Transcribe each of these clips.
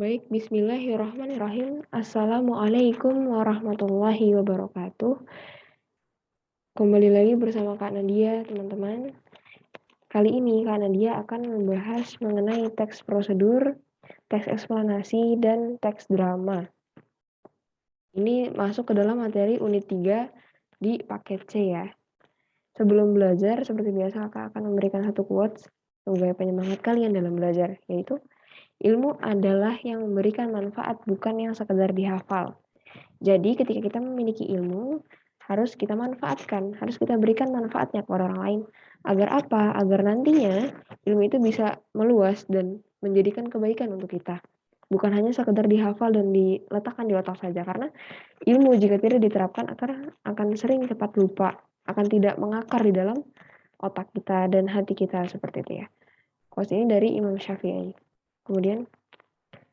Baik, bismillahirrahmanirrahim. Assalamualaikum warahmatullahi wabarakatuh. Kembali lagi bersama Kak Nadia, teman-teman. Kali ini Kak Nadia akan membahas mengenai teks prosedur, teks eksplanasi, dan teks drama. Ini masuk ke dalam materi unit 3 di paket C ya. Sebelum belajar, seperti biasa Kak akan memberikan satu quotes sebagai penyemangat kalian dalam belajar, yaitu ilmu adalah yang memberikan manfaat, bukan yang sekedar dihafal. Jadi ketika kita memiliki ilmu, harus kita manfaatkan, harus kita berikan manfaatnya kepada orang lain. Agar apa? Agar nantinya ilmu itu bisa meluas dan menjadikan kebaikan untuk kita. Bukan hanya sekedar dihafal dan diletakkan di otak saja. Karena ilmu jika tidak diterapkan akan sering cepat lupa, akan tidak mengakar di dalam otak kita dan hati kita seperti itu ya. Quotes ini dari Imam Syafi'i. Kemudian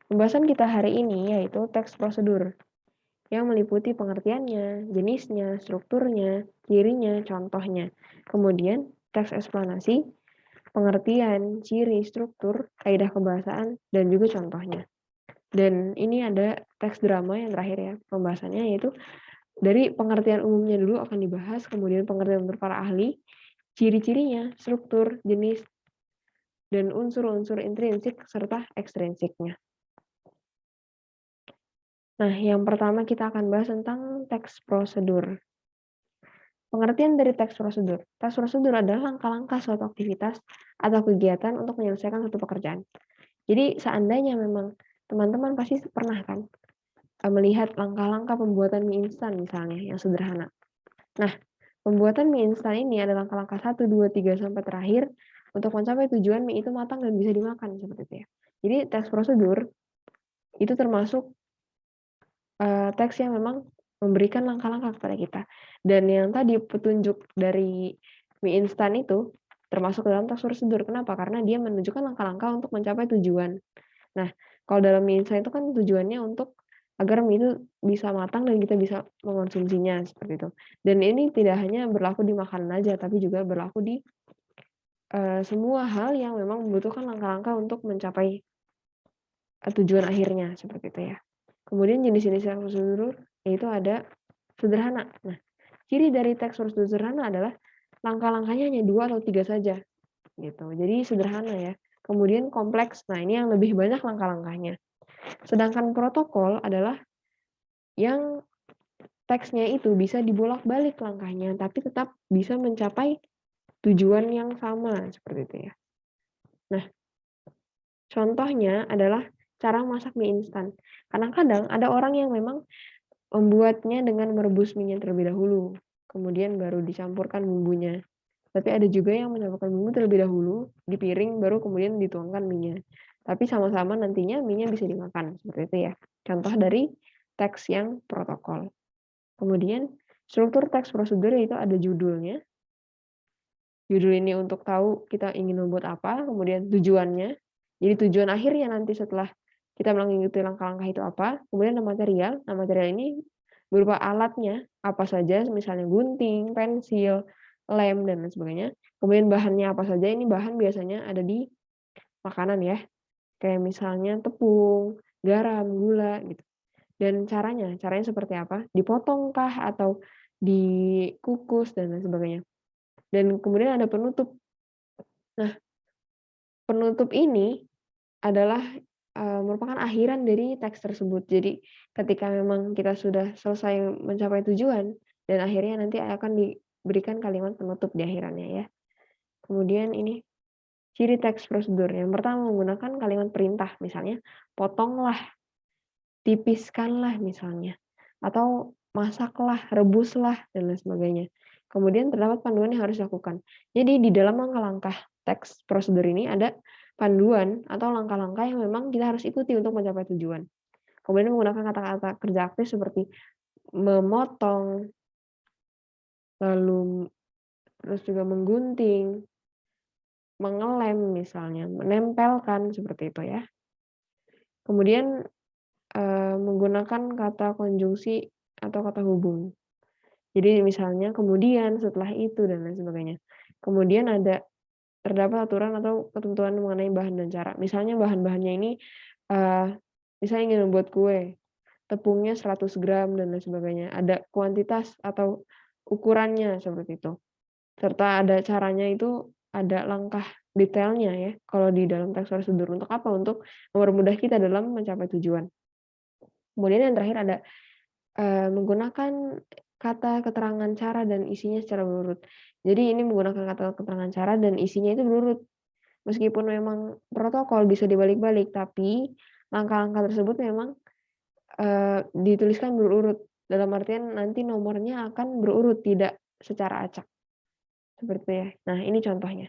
pembahasan kita hari ini yaitu teks prosedur yang meliputi pengertiannya, jenisnya, strukturnya, cirinya, contohnya. Kemudian teks eksplanasi, pengertian, ciri, struktur, kaidah kebahasaan, dan juga contohnya. Dan ini ada teks drama yang terakhir ya, pembahasannya yaitu dari pengertian umumnya dulu akan dibahas, kemudian pengertian menurut para ahli, ciri-cirinya, struktur, jenis, dan unsur-unsur intrinsik serta ekstrinsiknya. Nah, yang pertama kita akan bahas tentang teks prosedur. Pengertian dari teks prosedur. Teks prosedur adalah langkah-langkah suatu aktivitas atau kegiatan untuk menyelesaikan suatu pekerjaan. Jadi seandainya memang teman-teman pasti pernah kan melihat langkah-langkah pembuatan mie instan misalnya yang sederhana. Nah, pembuatan mie instan ini ada langkah-langkah 1, 2, 3 sampai terakhir untuk mencapai tujuan mie itu matang dan bisa dimakan seperti itu ya. Jadi teks prosedur itu termasuk teks yang memang memberikan langkah-langkah kepada kita. Dan yang tadi petunjuk dari mie instan itu termasuk dalam teks prosedur. Kenapa? Karena dia menunjukkan langkah-langkah untuk mencapai tujuan. Nah, kalau dalam mie instan itu kan tujuannya untuk agar mie itu bisa matang dan kita bisa mengonsumsinya seperti itu. Dan ini tidak hanya berlaku di makanan aja, tapi juga berlaku di semua hal yang memang membutuhkan langkah-langkah untuk mencapai tujuan akhirnya seperti itu ya. Kemudian jenis-jenis teks prosedur yaitu ada sederhana. Nah, ciri dari teks prosedur sederhana adalah langkah-langkahnya hanya 2 atau 3 saja gitu. Jadi sederhana ya. Kemudian kompleks. Nah, ini yang lebih banyak langkah-langkahnya. Sedangkan protokol adalah yang teksnya itu bisa dibolak-balik langkahnya tapi tetap bisa mencapai tujuan yang sama seperti itu ya. Nah, contohnya adalah cara masak mie instan. Kadang-kadang ada orang yang memang membuatnya dengan merebus minyak terlebih dahulu, kemudian baru dicampurkan bumbunya. Tapi ada juga yang mencampurkan bumbu terlebih dahulu di piring, baru kemudian dituangkan minyak. Tapi sama-sama nantinya minyak bisa dimakan, seperti itu ya. Contoh dari teks yang protokol. Kemudian struktur teks prosedur itu ada judulnya. Judul ini untuk tahu kita ingin membuat apa, kemudian tujuannya. Jadi tujuan akhirnya nanti setelah kita mengikuti langkah-langkah itu apa, kemudian ada material. Nah, material ini berupa alatnya, apa saja, misalnya gunting, pensil, lem, dan lain sebagainya. Kemudian bahannya apa saja, ini bahan biasanya ada di makanan ya, kayak misalnya tepung, garam, gula, gitu. Dan caranya seperti apa? Dipotongkah atau dikukus, dan lain sebagainya. Dan kemudian ada penutup. Nah, penutup ini adalah merupakan akhiran dari teks tersebut. Jadi ketika memang kita sudah selesai mencapai tujuan dan akhirnya nanti akan diberikan kalimat penutup di akhirannya ya. Kemudian ini ciri teks prosedur. Yang pertama menggunakan kalimat perintah, misalnya potonglah, tipiskanlah misalnya, atau masaklah, rebuslah dan lain sebagainya. Kemudian terdapat panduan yang harus dilakukan. Jadi di dalam langkah-langkah teks prosedur ini ada panduan atau langkah-langkah yang memang kita harus ikuti untuk mencapai tujuan. Kemudian menggunakan kata-kata kerja aktif seperti memotong, lalu terus juga menggunting, mengelem misalnya, menempelkan seperti itu ya. Kemudian menggunakan kata konjungsi atau kata hubung. Jadi misalnya kemudian, setelah itu dan lain sebagainya. Kemudian terdapat aturan atau ketentuan mengenai bahan dan cara. Misalnya bahan-bahannya ini Misalnya ingin membuat kue, tepungnya 100 gram dan lain sebagainya. Ada kuantitas atau ukurannya seperti itu. Serta ada caranya itu, ada langkah detailnya ya, kalau di dalam teks prosedur. Untuk apa? Untuk mempermudah kita dalam mencapai tujuan. Kemudian yang terakhir ada menggunakan kata keterangan cara dan isinya secara berurut. Jadi ini menggunakan kata keterangan cara dan isinya itu berurut. Meskipun memang protokol bisa dibalik-balik, tapi langkah-langkah tersebut memang dituliskan berurut. Dalam artian nanti nomornya akan berurut, tidak secara acak. Seperti itu ya. Nah, ini contohnya.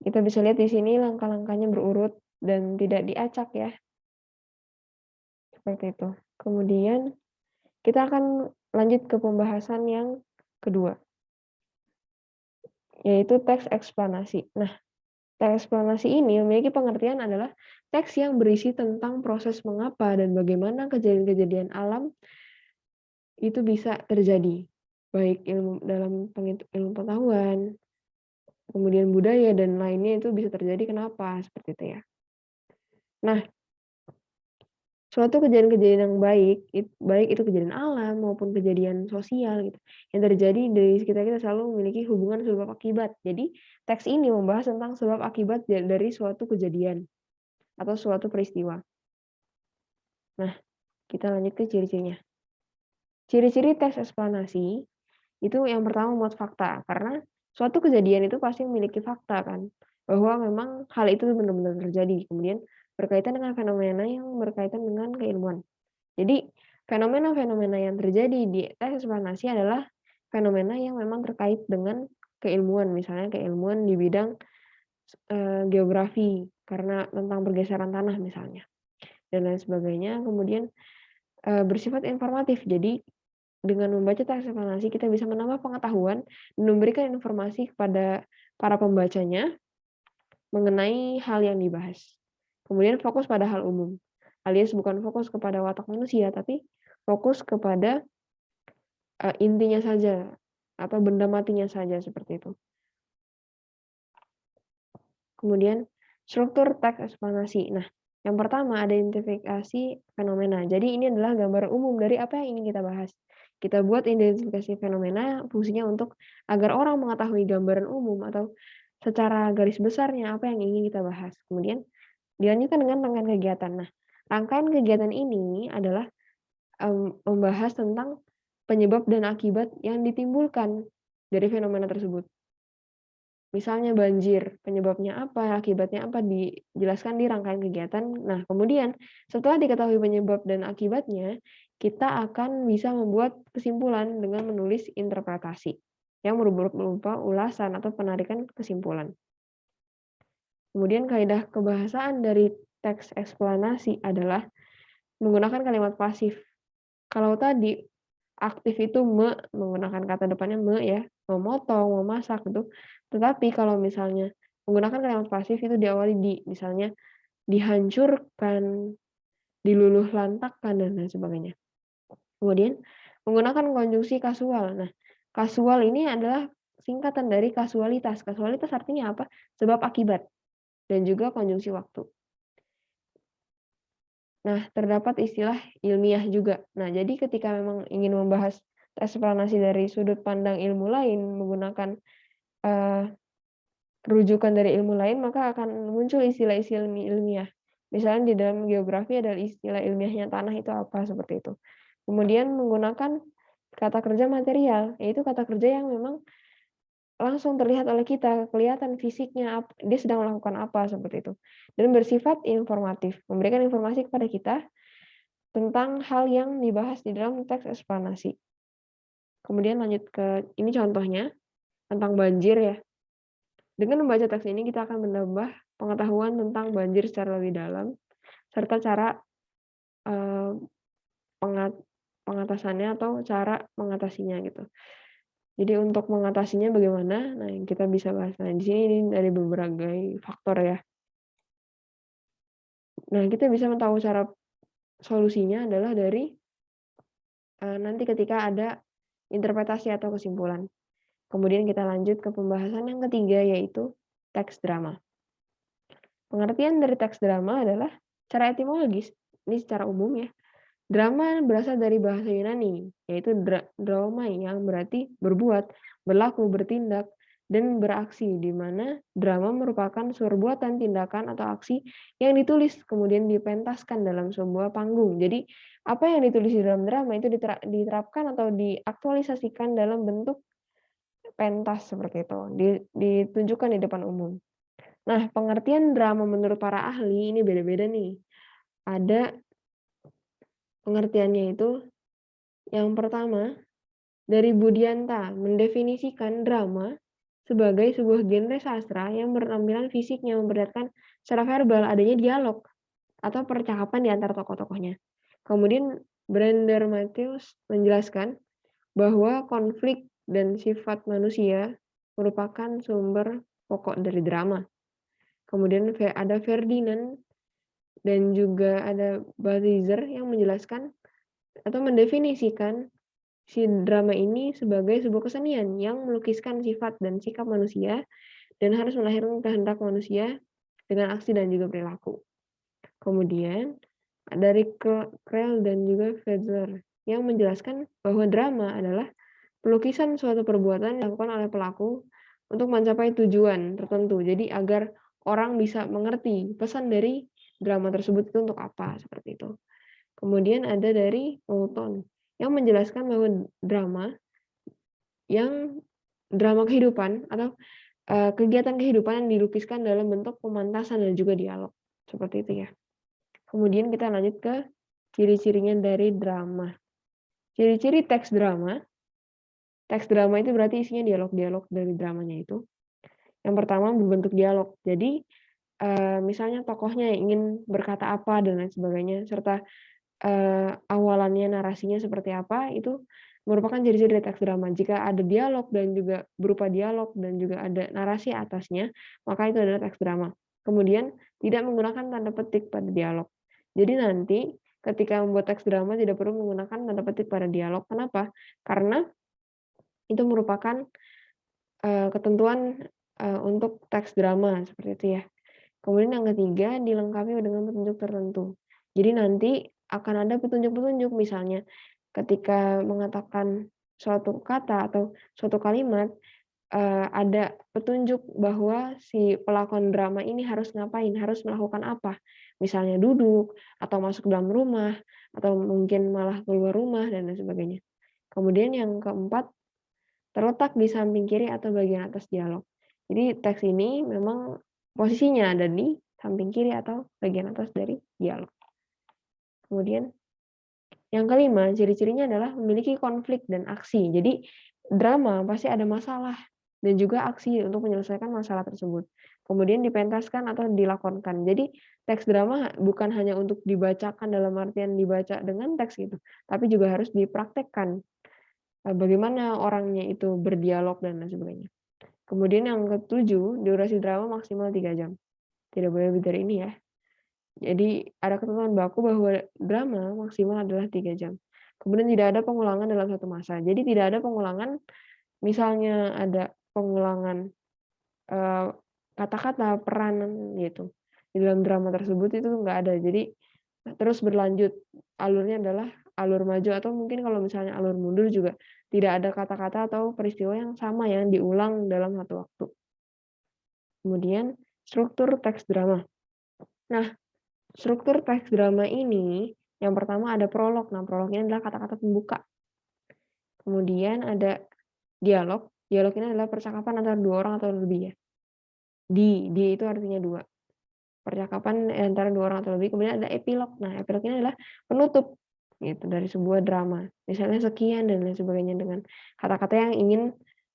Kita bisa lihat di sini langkah-langkahnya berurut dan tidak diacak ya. Seperti itu. Kemudian kita akan lanjut ke pembahasan yang kedua, yaitu teks eksplanasi. Nah, teks eksplanasi ini memiliki pengertian adalah teks yang berisi tentang proses mengapa dan bagaimana kejadian-kejadian alam itu bisa terjadi, baik dalam ilmu pengetahuan, kemudian budaya dan lainnya itu bisa terjadi kenapa, seperti itu ya. Nah, suatu kejadian-kejadian yang baik itu kejadian alam maupun kejadian sosial gitu, yang terjadi di sekitar kita selalu memiliki hubungan sebab akibat. Jadi, teks ini membahas tentang sebab akibat dari suatu kejadian atau suatu peristiwa. Nah, kita lanjut ke ciri-cirinya. Ciri-ciri teks eksplanasi itu yang pertama muat fakta, karena suatu kejadian itu pasti memiliki fakta kan, bahwa memang hal itu benar-benar terjadi. Kemudian berkaitan dengan fenomena yang berkaitan dengan keilmuan. Jadi fenomena-fenomena yang terjadi di teks eksplanasi adalah fenomena yang memang terkait dengan keilmuan, misalnya keilmuan di bidang geografi karena tentang pergeseran tanah misalnya dan lain sebagainya. Kemudian bersifat informatif. Jadi dengan membaca teks eksplanasi kita bisa menambah pengetahuan dan memberikan informasi kepada para pembacanya mengenai hal yang dibahas. Kemudian fokus pada hal umum, alias bukan fokus kepada watak manusia, tapi fokus kepada intinya saja atau benda matinya saja seperti itu. Kemudian struktur teks eksplanasi. Nah, yang pertama ada identifikasi fenomena. Jadi ini adalah gambar umum dari apa yang ingin kita bahas. Kita buat identifikasi fenomena fungsinya untuk agar orang mengetahui gambaran umum atau secara garis besarnya apa yang ingin kita bahas. Kemudian dilanjutkan dengan rangkaian kegiatan. Nah, rangkaian kegiatan ini adalah membahas tentang penyebab dan akibat yang ditimbulkan dari fenomena tersebut. Misalnya banjir, penyebabnya apa, akibatnya apa, dijelaskan di rangkaian kegiatan. Nah, kemudian setelah diketahui penyebab dan akibatnya, kita akan bisa membuat kesimpulan dengan menulis interpretasi yang berupa ulasan atau penarikan kesimpulan. Kemudian kaidah kebahasaan dari teks eksplanasi adalah menggunakan kalimat pasif. Kalau tadi aktif itu menggunakan kata depannya ya, memotong, memasak gitu. Tetapi kalau misalnya menggunakan kalimat pasif itu diawali misalnya dihancurkan, diluluh lantakkan dan lain sebagainya. Kemudian menggunakan konjungsi kasual. Nah, kasual ini adalah singkatan dari kasualitas. Kasualitas artinya apa? Sebab akibat dan juga konjungsi waktu. Nah, terdapat istilah ilmiah juga. Nah, jadi ketika memang ingin membahas eksplanasi dari sudut pandang ilmu lain menggunakan rujukan dari ilmu lain, maka akan muncul istilah-istilah ilmiah. Misalnya di dalam geografi adalah istilah ilmiahnya tanah itu apa, seperti itu. Kemudian menggunakan kata kerja material, yaitu kata kerja yang memang langsung terlihat oleh kita, kelihatan fisiknya, dia sedang melakukan apa, seperti itu. Dan bersifat informatif, memberikan informasi kepada kita tentang hal yang dibahas di dalam teks eksplanasi. Kemudian lanjut ke, ini contohnya, tentang banjir ya. Dengan membaca teks ini kita akan menambah pengetahuan tentang banjir secara lebih dalam, serta cara pengatasannya atau cara mengatasinya gitu. Jadi untuk mengatasinya bagaimana? Nah, yang kita bisa bahas. Nah, di sini ini dari berbagai faktor ya. Nah, kita bisa tahu cara solusinya adalah dari nanti ketika ada interpretasi atau kesimpulan. Kemudian kita lanjut ke pembahasan yang ketiga, yaitu teks drama. Pengertian dari teks drama adalah secara etimologis, ini secara umum ya. Drama berasal dari bahasa Yunani, yaitu draomai yang berarti berbuat, berlaku, bertindak, dan beraksi, di mana drama merupakan perbuatan, tindakan, atau aksi yang ditulis kemudian dipentaskan dalam sebuah panggung. Jadi apa yang ditulis di dalam drama itu diterapkan atau diaktualisasikan dalam bentuk pentas seperti itu, ditunjukkan di depan umum. Nah, pengertian drama menurut para ahli ini beda-beda nih. Ada pengertiannya itu, yang pertama, dari Budianta mendefinisikan drama sebagai sebuah genre sastra yang bertampilan fisiknya memperlihatkan secara verbal adanya dialog atau percakapan di antara tokoh-tokohnya. Kemudian Brander Matthews menjelaskan bahwa konflik dan sifat manusia merupakan sumber pokok dari drama. Kemudian ada Ferdinand dan juga ada Balthazar yang menjelaskan atau mendefinisikan si drama ini sebagai sebuah kesenian yang melukiskan sifat dan sikap manusia dan harus melahirkan kehendak manusia dengan aksi dan juga perilaku. Kemudian dari Krell dan juga Fedzler yang menjelaskan bahwa drama adalah pelukisan suatu perbuatan yang dilakukan oleh pelaku untuk mencapai tujuan tertentu. Jadi agar orang bisa mengerti pesan dari drama tersebut itu untuk apa, seperti itu. Kemudian ada dari Moulton yang menjelaskan bahwa drama kehidupan atau kegiatan kehidupan yang dilukiskan dalam bentuk pemantasan dan juga dialog. Seperti itu ya. Kemudian kita lanjut ke ciri-cirinya dari drama. Ciri-ciri teks drama. Teks drama itu berarti isinya dialog-dialog dari dramanya itu. Yang pertama berbentuk dialog. Jadi misalnya tokohnya ingin berkata apa dan lain sebagainya, serta awalannya narasinya seperti apa, itu merupakan ciri-ciri dari teks drama. Jika ada dialog dan juga berupa dialog dan juga ada narasi atasnya, maka itu adalah teks drama. Kemudian tidak menggunakan tanda petik pada dialog. Jadi nanti ketika membuat teks drama tidak perlu menggunakan tanda petik pada dialog. Kenapa? Karena itu merupakan ketentuan untuk teks drama seperti itu ya. Kemudian yang ketiga, dilengkapi dengan petunjuk tertentu. Jadi nanti akan ada petunjuk-petunjuk, misalnya ketika mengatakan suatu kata atau suatu kalimat, ada petunjuk bahwa si pelakon drama ini harus ngapain, harus melakukan apa. Misalnya duduk, atau masuk dalam rumah, atau mungkin malah keluar rumah, dan lain sebagainya. Kemudian yang keempat, terletak di samping kiri atau bagian atas dialog. Jadi teks ini memang posisinya ada di samping kiri atau bagian atas dari dialog. Kemudian yang kelima, ciri-cirinya adalah memiliki konflik dan aksi. Jadi drama pasti ada masalah dan juga aksi untuk menyelesaikan masalah tersebut. Kemudian dipentaskan atau dilakonkan. Jadi teks drama bukan hanya untuk dibacakan dalam artian dibaca dengan teks gitu, tapi juga harus dipraktekkan. Bagaimana orangnya itu berdialog dan lain sebagainya. Kemudian yang ketujuh, durasi drama maksimal 3 jam. Tidak boleh lebih dari ini ya. Jadi ada ketentuan baku bahwa drama maksimal adalah 3 jam. Kemudian tidak ada pengulangan dalam satu masa. Jadi tidak ada pengulangan, misalnya ada pengulangan kata-kata, peranan gitu. Di dalam drama tersebut itu nggak ada. Jadi terus berlanjut. Alurnya adalah alur maju atau mungkin kalau misalnya alur mundur juga tidak ada kata-kata atau peristiwa yang sama yang diulang dalam satu waktu. Kemudian struktur teks drama. Nah, struktur teks drama ini yang pertama ada prolog. Nah, prolog ini adalah kata-kata pembuka. Kemudian ada dialog. Dialog ini adalah percakapan antara dua orang atau lebih ya. Di itu artinya dua. Percakapan antara dua orang atau lebih. Kemudian ada epilog. Nah, epilog ini adalah penutup gitu dari sebuah drama. Misalnya sekian dan lain sebagainya dengan kata-kata yang ingin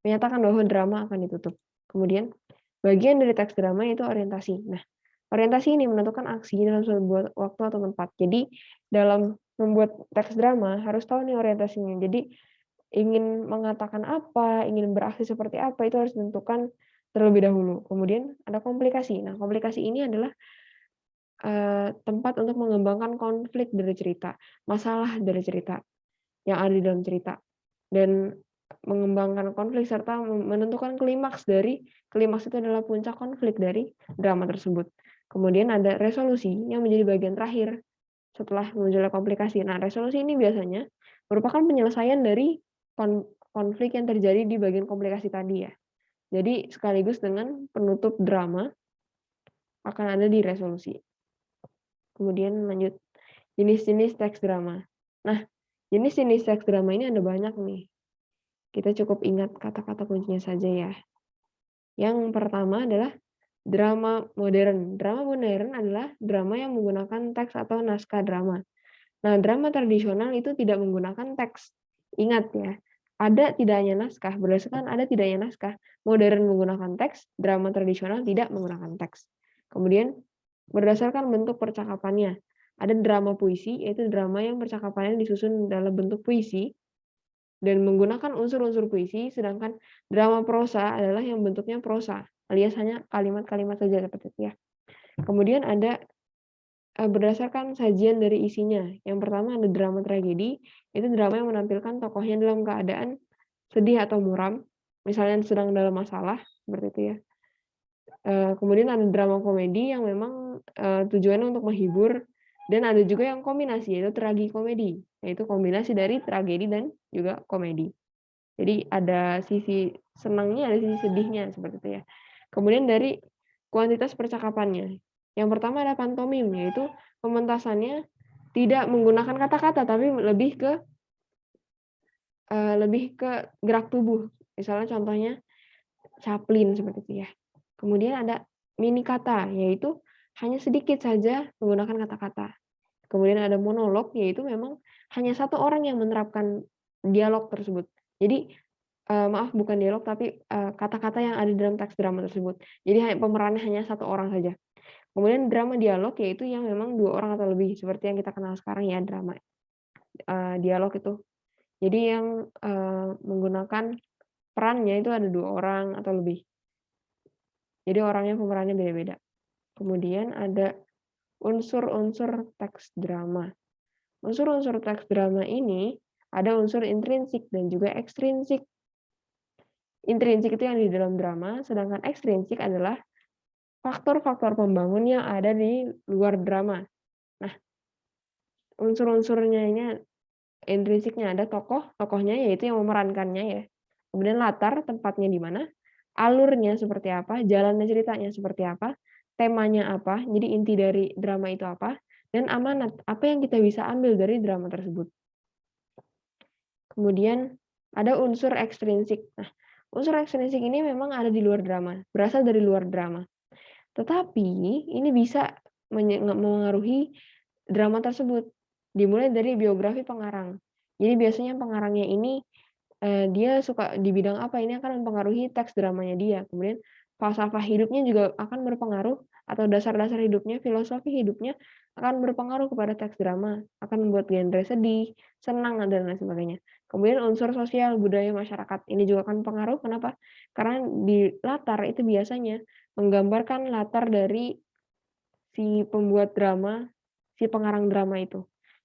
menyatakan bahwa drama akan ditutup. Kemudian bagian dari teks drama itu orientasi. Nah, orientasi ini menentukan aksi dalam sebuah waktu atau tempat. Jadi dalam membuat teks drama harus tahu nih orientasinya. Jadi ingin mengatakan apa, ingin beraksi seperti apa, itu harus ditentukan terlebih dahulu. Kemudian ada komplikasi. Nah, komplikasi ini adalah tempat untuk mengembangkan konflik dari cerita, masalah dari cerita yang ada di dalam cerita, dan mengembangkan konflik serta menentukan klimaks itu adalah puncak konflik dari drama tersebut. Kemudian ada resolusi yang menjadi bagian terakhir setelah munculnya komplikasi. Nah, resolusi ini biasanya merupakan penyelesaian dari konflik yang terjadi di bagian komplikasi tadi ya. Jadi sekaligus dengan penutup drama akan ada di resolusi. Kemudian lanjut, jenis-jenis teks drama. Nah, jenis-jenis teks drama ini ada banyak nih. Kita cukup ingat kata-kata kuncinya saja ya. Yang pertama adalah drama modern. Drama modern adalah drama yang menggunakan teks atau naskah drama. Nah, drama tradisional itu tidak menggunakan teks. Ingat ya, ada tidaknya naskah, berdasarkan ada tidaknya naskah. Modern menggunakan teks, drama tradisional tidak menggunakan teks. Kemudian, berdasarkan bentuk percakapannya. Ada drama puisi, yaitu drama yang percakapannya disusun dalam bentuk puisi, dan menggunakan unsur-unsur puisi, sedangkan drama prosa adalah yang bentuknya prosa, alias hanya kalimat-kalimat saja seperti itu ya. Kemudian ada berdasarkan sajian dari isinya. Yang pertama ada drama tragedi, itu drama yang menampilkan tokohnya dalam keadaan sedih atau muram, misalnya sedang dalam masalah, seperti itu ya. Kemudian ada drama komedi yang memang tujuannya untuk menghibur, dan ada juga yang kombinasi, yaitu tragikomedi, yaitu kombinasi dari tragedi dan juga komedi. Jadi ada sisi senangnya, ada sisi sedihnya, seperti itu ya. Kemudian dari kuantitas percakapannya. Yang pertama ada pantomim, yaitu pementasannya tidak menggunakan kata-kata, tapi lebih ke gerak tubuh. Misalnya contohnya Chaplin, seperti itu ya. Kemudian ada mini kata, yaitu hanya sedikit saja menggunakan kata-kata. Kemudian ada monolog, yaitu memang hanya satu orang yang menerapkan dialog tersebut. Jadi maaf, bukan dialog, tapi kata-kata yang ada dalam teks drama tersebut. Jadi pemerannya hanya satu orang saja. Kemudian drama dialog, yaitu yang memang 2 orang atau lebih, seperti yang kita kenal sekarang ya, drama dialog itu. Jadi yang menggunakan perannya itu ada 2 orang atau lebih. Jadi pemerannya beda-beda. Kemudian ada unsur-unsur teks drama. Unsur-unsur teks drama ini ada unsur intrinsik dan juga ekstrinsik. Intrinsik itu yang di dalam drama, sedangkan ekstrinsik adalah faktor-faktor pembangun yang ada di luar drama. Nah, unsur-unsurnya ini intrinsiknya ada tokohnya yaitu yang memerankannya ya. Kemudian latar, tempatnya di mana, alurnya seperti apa, jalannya ceritanya seperti apa, temanya apa, jadi inti dari drama itu apa, dan amanat, apa yang kita bisa ambil dari drama tersebut. Kemudian ada unsur ekstrinsik. Nah, unsur ekstrinsik ini memang ada di luar drama, berasal dari luar drama. Tetapi ini bisa memengaruhi drama tersebut. Dimulai dari biografi pengarang. Jadi biasanya pengarangnya ini dia suka di bidang apa, ini akan mempengaruhi teks dramanya dia. Kemudian falsafah hidupnya juga akan berpengaruh, atau dasar-dasar hidupnya, filosofi hidupnya akan berpengaruh kepada teks drama, akan membuat genre sedih, senang, dan lain sebagainya. Kemudian unsur sosial, budaya masyarakat, ini juga akan pengaruh. Kenapa? Karena di latar itu biasanya menggambarkan latar dari si pembuat drama, si pengarang drama itu.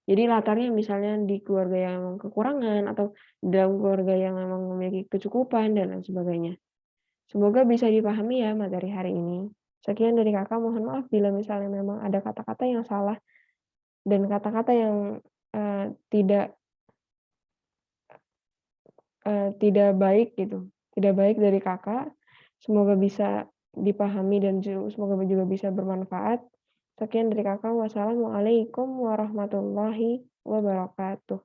Jadi latarnya misalnya di keluarga yang memang kekurangan, atau dalam keluarga yang memang memiliki kecukupan, dan lain sebagainya. Semoga bisa dipahami ya materi hari ini. Sekian dari Kakak, mohon maaf bila misalnya memang ada kata-kata yang salah dan kata-kata yang tidak tidak baik gitu, tidak baik dari Kakak. Semoga bisa dipahami dan semoga juga bisa bermanfaat. Sekian dari Kakak. Wassalamualaikum warahmatullahi wabarakatuh.